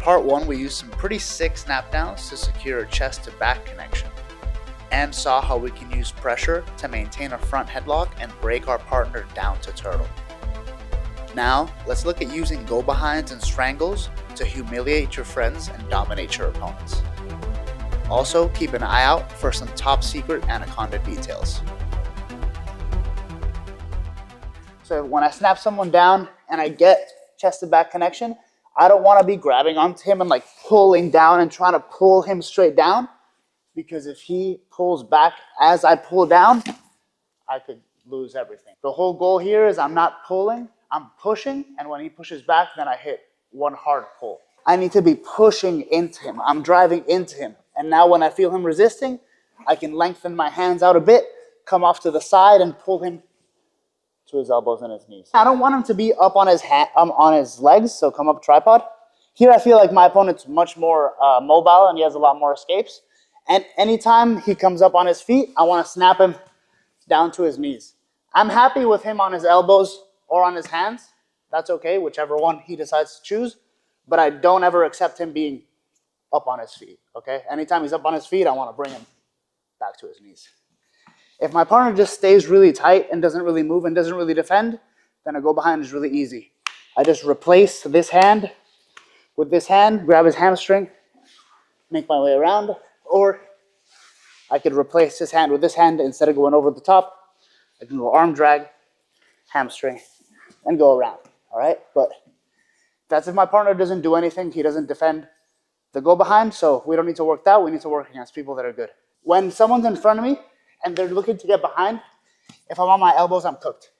part 1, we used some pretty sick snap downs to secure a chest to back connection, and saw how we can use pressure to maintain a front headlock and break our partner down to turtle. Now, let's look at using go-behinds and strangles to humiliate your friends and dominate your opponents. Also, keep an eye out for some top secret Anaconda details. So when I snap someone down and I get chest to back connection, I don't want to be grabbing onto him and like pulling down and trying to pull him straight down, because if he pulls back as I pull down, I could lose everything. The whole goal here is I'm not pulling, I'm pushing, and when he pushes back, then I hit one hard pull. I need to be pushing into him. I'm driving into him. And now when I feel him resisting, I can lengthen my hands out a bit, come off to the side and pull him to his elbows and his knees. I don't want him to be up on his legs, so come up tripod. Here I feel like my opponent's much more mobile and he has a lot more escapes. And anytime he comes up on his feet, I want to snap him down to his knees. I'm happy with him on his elbows or on his hands. That's okay, whichever one he decides to choose. But I don't ever accept him being up on his feet, okay? Anytime he's up on his feet, I want to bring him back to his knees. If my partner just stays really tight and doesn't really move and doesn't really defend, then a go behind is really easy. I just replace this hand with this hand, grab his hamstring, make my way around, or I could replace this hand with this hand. Instead of going over the top, I can go arm drag, hamstring, and go around, all right? But that's if my partner doesn't do anything, he doesn't defend the go behind, so we don't need to work that, we need to work against people that are good. When someone's in front of me and they're looking to get behind, if I'm on my elbows, I'm cooked.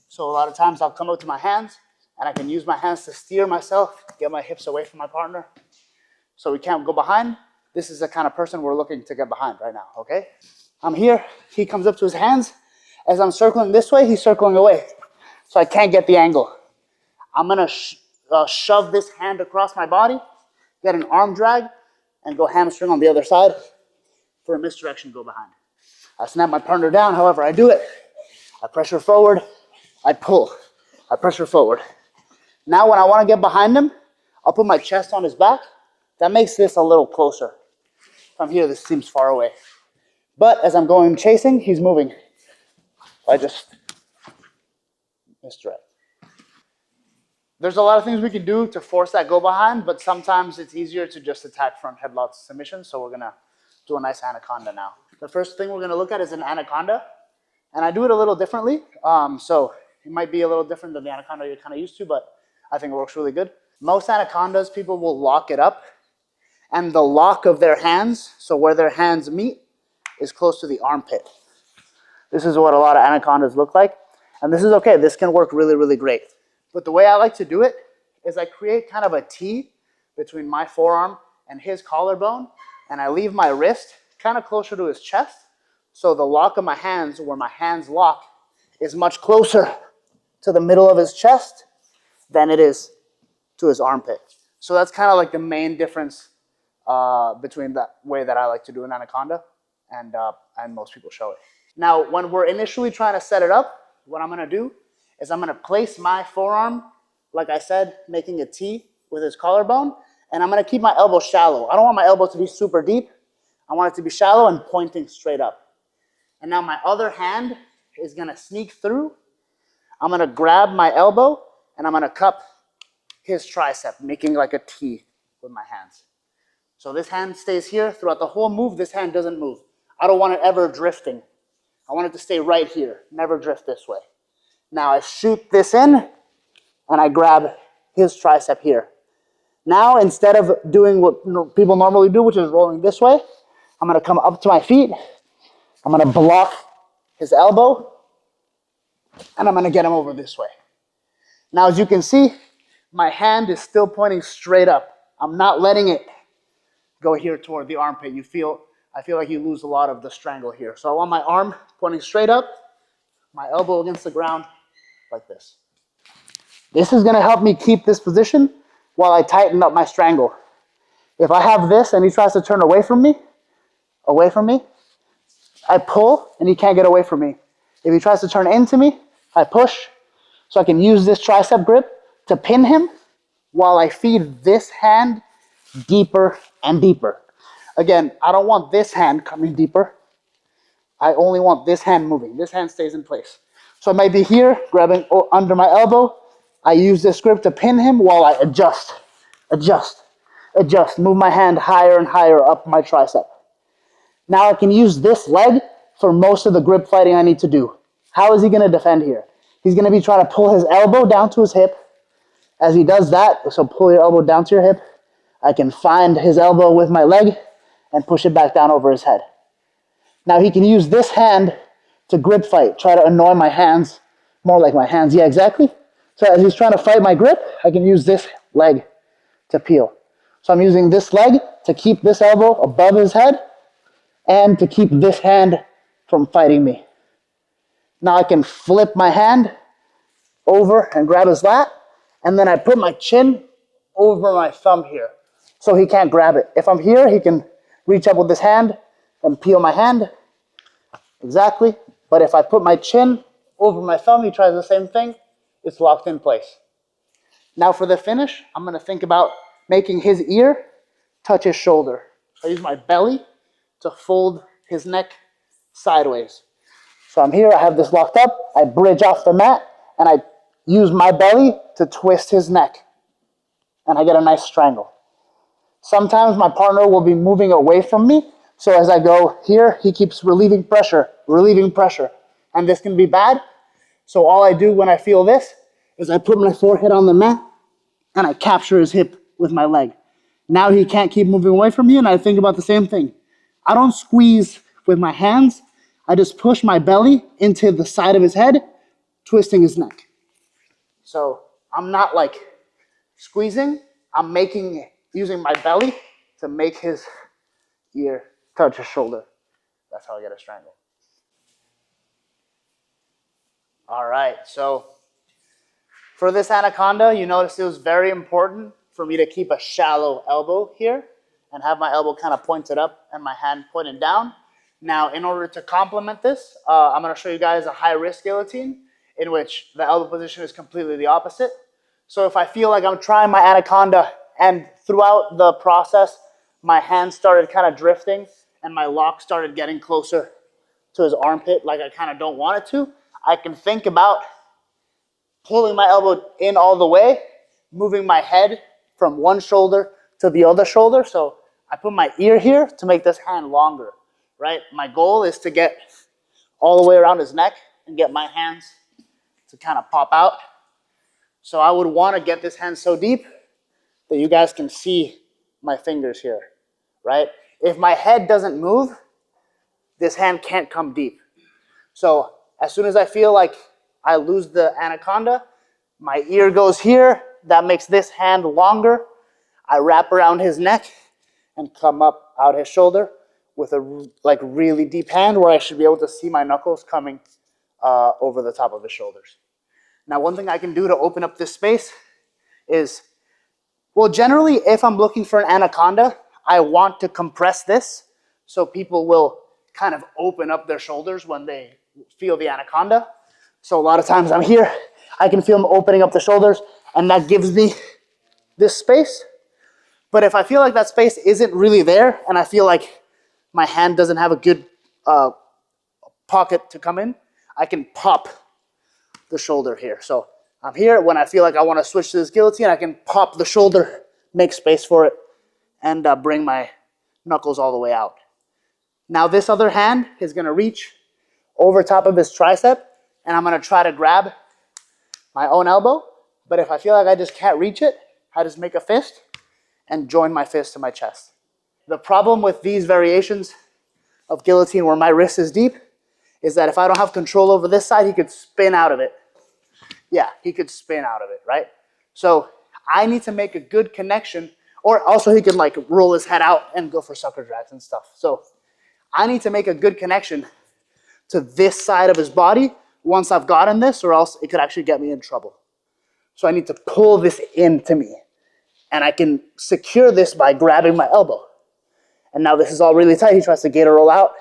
So a lot of times I'll come up to my hands and I can use my hands to steer myself, get my hips away from my partner so we can't go behind. This is the kind of person we're looking to get behind right now, okay? I'm here, he comes up to his hands. As I'm circling this way, he's circling away. So I can't get the angle. I'm gonna shove this hand across my body, get an arm drag, and go hamstring on the other side for a misdirection go behind. I snap my partner down, however I do it. I pressure forward, I pull, I pressure forward. Now when I wanna get behind him, I'll put my chest on his back. That makes this a little closer. From here, this seems far away. But as I'm going chasing, he's moving. I just misdirect. There's a lot of things we can do to force that go behind, but sometimes it's easier to just attack front headlock submission, so we're gonna do a nice anaconda now. The first thing we're gonna look at is an anaconda, and I do it a little differently, so it might be a little different than the anaconda you're kind of used to, but I think it works really good. Most anacondas, people will lock it up, and the lock of their hands, so where their hands meet, is close to the armpit. This is what a lot of anacondas look like, and this is okay. This can work really, really great. But the way I like to do it is I create kind of a T between my forearm and his collarbone, and I leave my wrist kind of closer to his chest, so the lock of my hands, where my hands lock, is much closer to the middle of his chest than it is to his armpit. So that's kind of like the main difference between the way that I like to do an anaconda and most people show it. Now, when we're initially trying to set it up, what I'm gonna do is I'm gonna place my forearm, like I said, making a T with his collarbone, and I'm gonna keep my elbow shallow. I don't want my elbow to be super deep. I want it to be shallow and pointing straight up. And now my other hand is gonna sneak through. I'm gonna grab my elbow and I'm gonna cup his tricep, making like a T with my hands. So this hand stays here throughout the whole move. This hand doesn't move. I don't want it ever drifting. I want it to stay right here, never drift this way. Now I shoot this in and I grab his tricep here. Now instead of doing what people normally do, which is rolling this way, I'm gonna come up to my feet, I'm gonna block his elbow, and I'm gonna get him over this way. Now as you can see, my hand is still pointing straight up. I'm not letting it go here toward the armpit. I feel like you lose a lot of the strangle here. So I want my arm pointing straight up, my elbow against the ground, like this. This is gonna help me keep this position while I tighten up my strangle. If I have this and he tries to turn away from me, I pull and he can't get away from me. If he tries to turn into me, I push, so I can use this tricep grip to pin him while I feed this hand deeper and deeper. Again, I don't want this hand coming deeper. I only want this hand moving. This hand stays in place. So I might be here, grabbing under my elbow. I use this grip to pin him while I adjust, adjust, adjust. Move my hand higher and higher up my tricep. Now I can use this leg for most of the grip fighting I need to do. How is he going to defend here? He's going to be trying to pull his elbow down to his hip. As he does that, so pull your elbow down to your hip, I can find his elbow with my leg and push it back down over his head. Now he can use this hand to grip fight, try to annoy my hands, more like my hands, yeah, exactly. So as he's trying to fight my grip, I can use this leg to peel. So I'm using this leg to keep this elbow above his head and to keep this hand from fighting me. Now I can flip my hand over and grab his lat, and then I put my chin over my thumb here so he can't grab it. If I'm here, he can reach up with his hand and peel my hand. Exactly. But if I put my chin over my thumb, he tries the same thing. It's locked in place. Now for the finish, I'm going to think about making his ear touch his shoulder. I use my belly to fold his neck sideways. So I'm here, I have this locked up, I bridge off the mat, and I use my belly to twist his neck. And I get a nice strangle. Sometimes my partner will be moving away from me, so as I go here, he keeps relieving pressure, and this can be bad. So all I do when I feel this is I put my forehead on the mat, and I capture his hip with my leg. Now he can't keep moving away from me, and I think about the same thing. I don't squeeze with my hands, I just push my belly into the side of his head, twisting his neck. So I'm not like squeezing, I'm using my belly to make his ear touch his shoulder. That's how I get a strangle. All right, so for this anaconda, you notice it was very important for me to keep a shallow elbow here and have my elbow kind of pointed up and my hand pointed down. Now, in order to complement this, I'm going to show you guys a high-risk guillotine in which the elbow position is completely the opposite. So if I feel like I'm trying my anaconda and throughout the process, my hand started kind of drifting and my lock started getting closer to his armpit like I kind of don't want it to, I can think about pulling my elbow in all the way, moving my head from one shoulder to the other shoulder. So I put my ear here to make this hand longer, right? My goal is to get all the way around his neck and get my hands to kind of pop out. So I would want to get this hand so deep that you guys can see my fingers here, right? If my head doesn't move, this hand can't come deep. So as soon as I feel like I lose the anaconda, my ear goes here. That makes this hand longer. I wrap around his neck and come up out his shoulder with a like really deep hand where I should be able to see my knuckles coming over the top of his shoulders. Now, one thing I can do to open up this space is, well, generally, if I'm looking for an anaconda, I want to compress this so people will kind of open up their shoulders when they feel the anaconda. So a lot of times I'm here, I can feel them opening up the shoulders, and that gives me this space. But if I feel like that space isn't really there, and I feel like my hand doesn't have a good pocket to come in, I can pop the shoulder here. So I'm here. When I feel like I want to switch to this guillotine, I can pop the shoulder, make space for it, and bring my knuckles all the way out. Now this other hand is going to reach over top of his tricep, and I'm going to try to grab my own elbow. But if I feel like I just can't reach it, I just make a fist and join my fist to my chest. The problem with these variations of guillotine where my wrist is deep is that if I don't have control over this side, he could spin out of it. Yeah, he could spin out of it, right? So I need to make a good connection, or also he could like roll his head out and go for sucker drags and stuff. So I need to make a good connection to this side of his body once I've gotten this, or else it could actually get me in trouble. So I need to pull this into me, and I can secure this by grabbing my elbow. And now this is all really tight. He tries to gator roll out.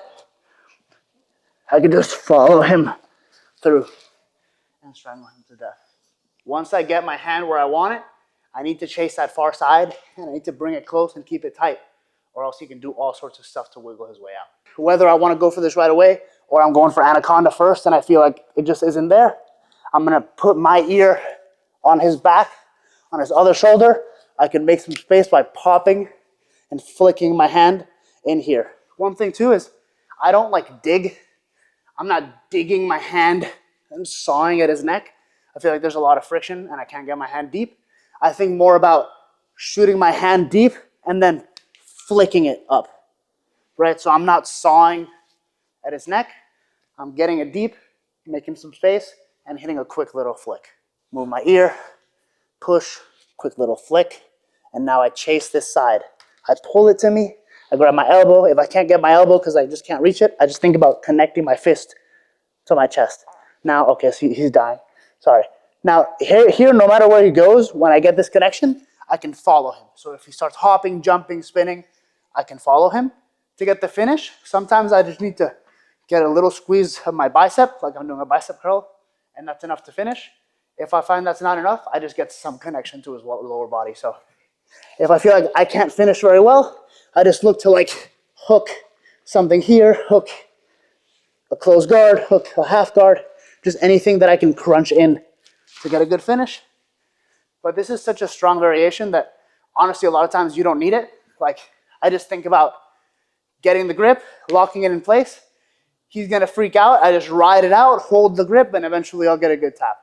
I can just follow him through and strangle him to death. Once I get my hand where I want it, I need to chase that far side, and I need to bring it close and keep it tight, or else he can do all sorts of stuff to wiggle his way out. Whether I want to go for this right away, or I'm going for Anaconda first, and I feel like it just isn't there, I'm going to put my ear on his back, on his other shoulder. I can make some space by popping and flicking my hand in here. One thing too is I don't like dig. I'm not digging my hand and sawing at his neck. I feel like there's a lot of friction and I can't get my hand deep. I think more about shooting my hand deep and then flicking it up, right? So I'm not sawing at his neck. I'm getting it deep, making some space, and hitting a quick little flick. Move my ear, push, quick little flick, and now I chase this side. I pull it to me, I grab my elbow. If I can't get my elbow because I just can't reach it, I just think about connecting my fist to my chest. Now, okay, so he's dying. Sorry. Now, here, no matter where he goes, when I get this connection, I can follow him. So if he starts hopping, jumping, spinning, I can follow him. To get the finish, sometimes I just need to get a little squeeze of my bicep, like I'm doing a bicep curl, and that's enough to finish. If I find that's not enough, I just get some connection to his lower body. So if I feel like I can't finish very well, I just look to like hook something here, hook a closed guard, hook a half guard, just anything that I can crunch in to get a good finish. But this is such a strong variation that honestly, a lot of times you don't need it. Like I just think about getting the grip, locking it in place. He's gonna freak out. I just ride it out, hold the grip, and eventually I'll get a good tap.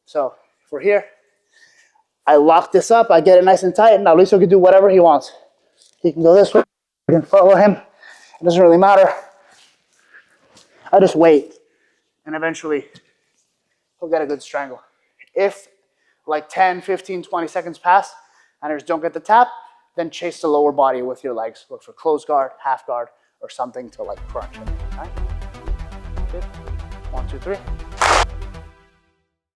So if we're here, I lock this up, I get it nice and tight, and now Lucio can do whatever he wants. He can go this way, I can follow him. It doesn't really matter. I just wait, and eventually he'll get a good strangle. If like 10, 15, 20 seconds pass, and I just don't get the tap, then chase the lower body with your legs. Look for closed guard, half guard, or something to like crunch it. All right? Good. 1, 2, 3.